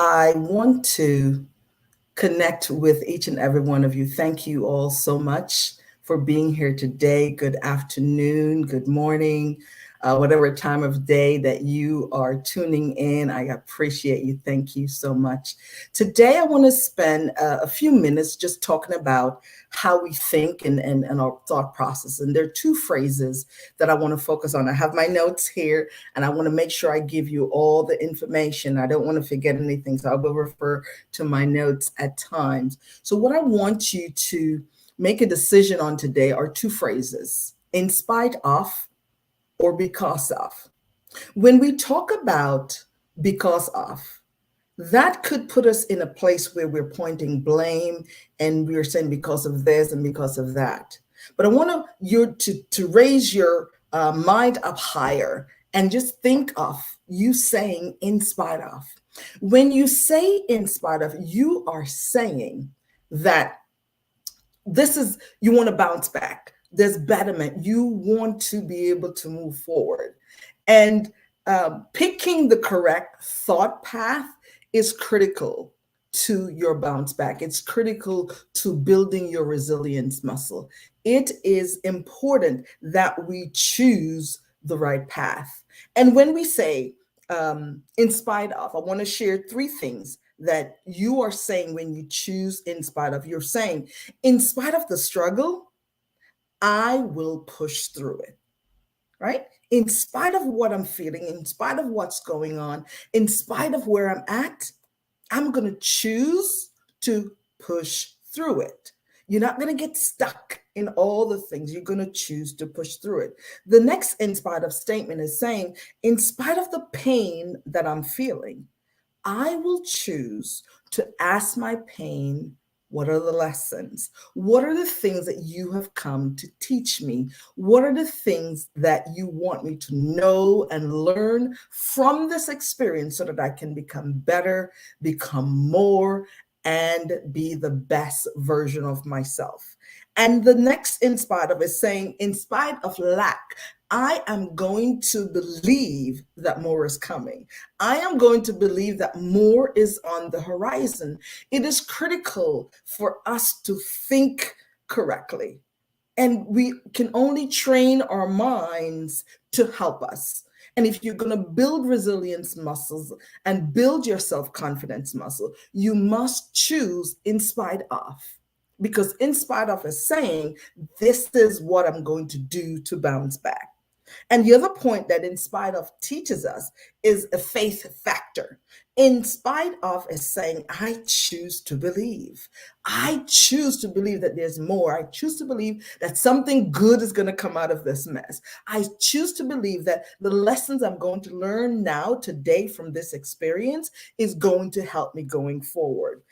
I want to connect with each and every one of you. Thank you all so much for being here today. Good afternoon, good morning, whatever time of day that you are tuning in. I appreciate you. Thank you so much. Today, I want to spend a few minutes just talking about how we think and our thought process. And there are two phrases that I want to focus on. I have my notes here and I want to make sure I give you all the information. I don't want to forget anything, so I will refer to my notes at times. So what I want you to make a decision on today are two phrases: in spite of or because of. When we talk about because of, that could put us in a place where we're pointing blame and we're saying because of this and because of that. But I want you to raise your mind up higher and just think of you saying in spite of. When you say in spite of, you are saying that this is, you want to bounce back. There's betterment. You want to be able to move forward. And picking the correct thought path is critical to your bounce back. It's critical to building your resilience muscle. It is important that we choose the right path. And when we say, in spite of, I want to share three things that you are saying when you choose in spite of. You're saying, in spite of the struggle, I will push through it, right? In spite of what I'm feeling, in spite of what's going on, in spite of where I'm at, I'm going to choose to push through it. You're not going to get stuck in all the things. You're going to choose to push through it. The next in spite of statement is saying, in spite of the pain that I'm feeling, I will choose to ask my pain, what are the lessons? What are the things that you have come to teach me? What are the things that you want me to know and learn from this experience so that I can become better, become more, and be the best version of myself? And the next in spite of is saying, in spite of lack, I am going to believe that more is coming. I am going to believe that more is on the horizon. It is critical for us to think correctly. And we can only train our minds to help us. And if you're going to build resilience muscles and build your self confidence muscle, you must choose in spite of. Because in spite of is saying, this is what I'm going to do to bounce back. And the other point that in spite of teaches us is a faith factor. In spite of is saying, I choose to believe. I choose to believe that there's more. I choose to believe that something good is going to come out of this mess. I choose to believe that the lessons I'm going to learn now, today, from this experience is going to help me going forward.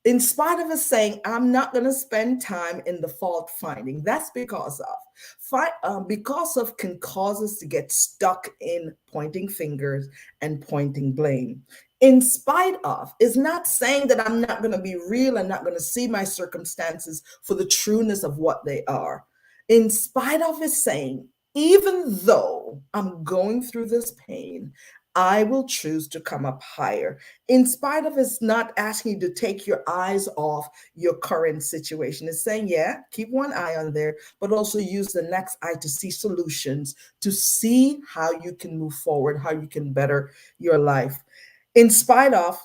In spite of us saying, I'm not going to spend time in the fault finding. That's because of. Because of can cause us to get stuck in pointing fingers and pointing blame. In spite of is not saying that I'm not going to be real and not going to see my circumstances for the trueness of what they are. In spite of is saying, even though I'm going through this pain, I will choose to come up higher. In spite of it's not asking you to take your eyes off your current situation. It's saying, yeah, keep one eye on there, but also use the next eye to see solutions, to see how you can move forward, how you can better your life. In spite of,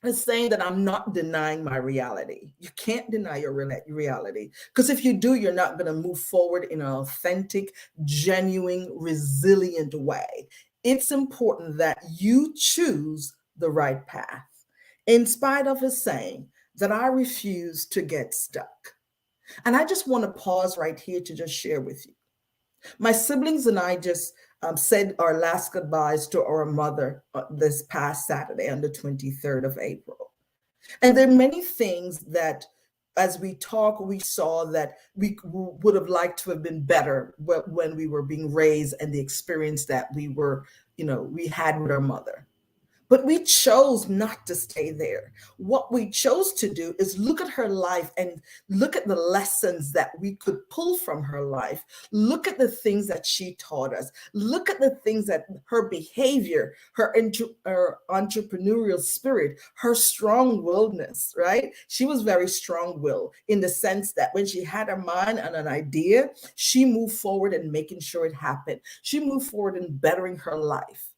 it's saying that I'm not denying my reality. You can't deny your reality, because if you do, you're not going to move forward in an authentic, genuine, resilient way. It's important that you choose the right path. In spite of it saying that I refuse to get stuck. And I just want to pause right here to just share with you. My siblings and I just said our last goodbyes to our mother this past Saturday on the 23rd of April. And there are many things that, as we talk, we saw that we would have liked to have been better when we were being raised and the experience that we had with our mother. But we chose not to stay there. What we chose to do is look at her life and look at the lessons that we could pull from her life. Look at the things that she taught us. Look at the things that her behavior, her entrepreneurial spirit, her strong-willedness, right? She was very strong-willed in the sense that when she had a mind and an idea, she moved forward in making sure it happened. She moved forward in bettering her life.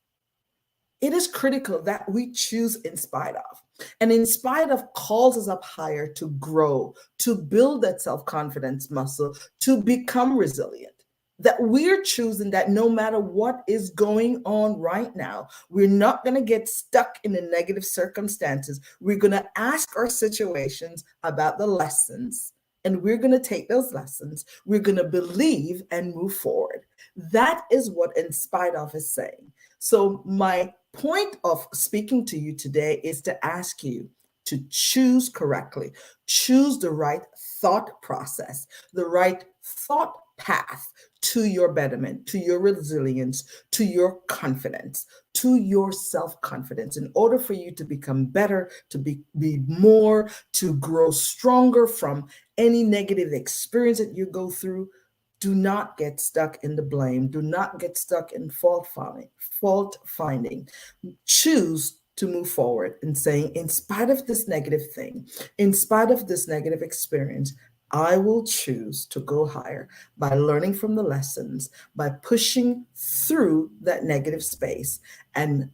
It is critical that we choose in spite of. And in spite of calls us up higher to grow, to build that self-confidence muscle, to become resilient. That we're choosing that no matter what is going on right now, we're not going to get stuck in the negative circumstances. We're going to ask our situations about the lessons, and we're going to take those lessons. We're going to believe and move forward. That is what In Spite Of is saying. So my point of speaking to you today is to ask you to choose correctly, choose the right thought process, the right thought path to your betterment, to your resilience, to your confidence, to your self-confidence, in order for you to become better, to be more, to grow stronger from any negative experience that you go through. Do not get stuck in the blame. Do not get stuck in fault finding. Choose to move forward and saying, in spite of this negative thing, in spite of this negative experience, I will choose to go higher by learning from the lessons, by pushing through that negative space and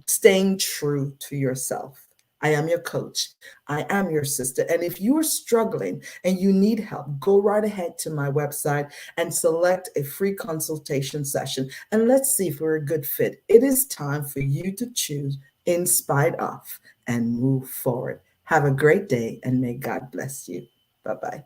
staying true to yourself. I am your coach. I am your sister. And if you are struggling and you need help, go right ahead to my website and select a free consultation session. And let's see if we're a good fit. It is time for you to choose in spite of and move forward. Have a great day and may God bless you. Bye-bye.